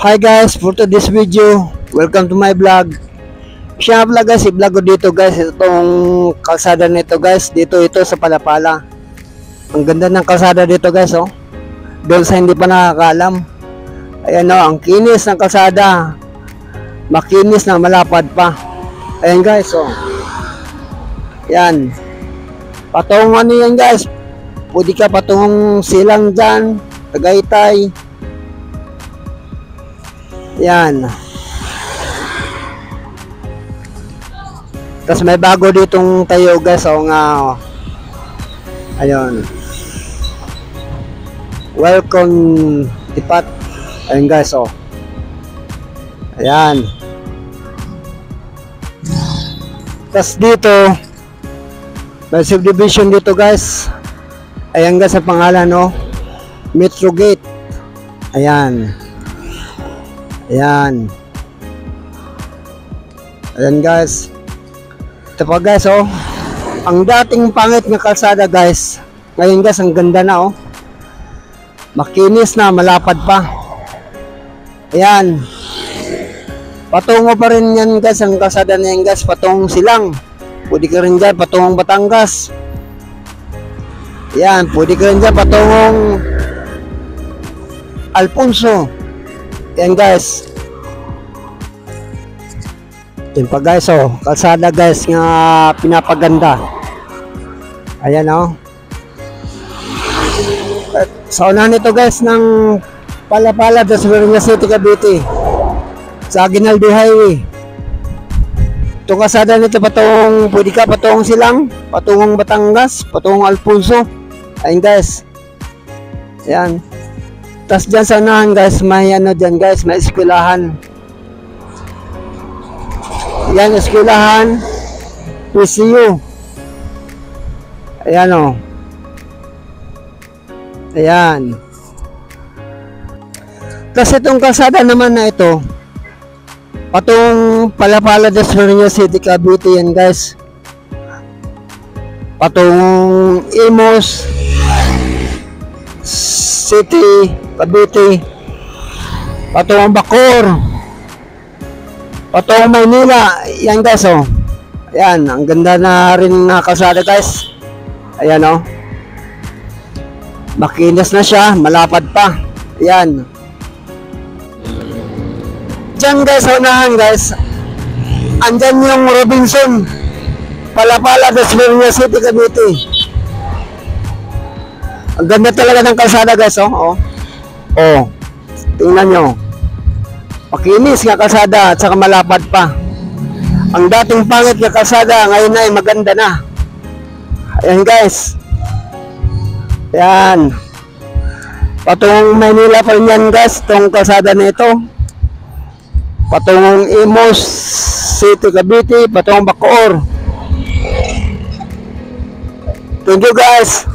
Hi guys, for today's video, welcome to my vlog. Siya nga pala guys, i-vlog ko dito guys, itong kalsada nito guys, ito sa Palapala. Ang ganda ng kalsada dito guys, oh. Doon sa hindi pa nakakaalam. Ayan oh, ang kinis ng kalsada. Makinis na, malapad pa. Ayan guys, oh. Yan. Patungong ano yan guys. Pwede ka patungong silang dyan, Tagaytay. Yan. Tapos may bago ditong tayo guys, oh nga. Oh. Ayun. Welcome Tipat. Ayun guys, oh. Ayan. Tapos dito may subdivision dito guys. Ayan guys ang pangalan, no? Metro Gate. Ayan. Ayan. Ayan guys. Ito pa guys, oh. Ang dating pangit na kalsada guys, ngayon guys ang ganda na, oh. Makinis na, malapad pa. Ayan. Patungo pa rin yan guys, ang kalsada na yan guys, patungong Silang. Pwede ka rin dyan, patungong Batangas. Ayan, pwede ka rin dyan, patungong Alfonso. Ayan guys. Yan pa guys, oh. Kalsada guys nga pinapaganda. Ayan, oh. At sa unahan nito guys ng Palapala, Dasmariñas City, Cavite. Sa Aguinaldo Highway. Itong kalsada nito patungong, pwede ka patungong Silang, patungong Batangas, patungong Alfonso. Ayan guys. Ayan. Tapos dyan sa unahan guys, may ano dyan guys, may eskwelahan. Yan, eskwelahan, PCU. Ayan o. Ayan. Tapos itong kalsada naman na ito, patungong Palapala, Dasmariñas City, Cavite yan guys. Patungong Imus City, Cavite, patungong Bacoor, patungong Maynila. Yan guys, oh. Ayan, ang ganda na rin na kalsada guys. Ayan, oh. Makinis na siya, malapad pa. Ayan. Diyan guys, sa unahan guys, andyan yung Robinson, Palapala, Dasmariñas City, Cavite. Ang ganda talaga ng kalsada guys, oh. Oh. Oh. Tingnan nyo. Makinis nga kalsada at saka malapad pa. Ang dating pangit nga kalsada ngayon ay maganda na. Ayan guys. Ayan. Patungong Maynila pa rin yan guys, itong kalsada na ito. Patungong Imus City, Cavite, patungong Bacoor. Thank you guys.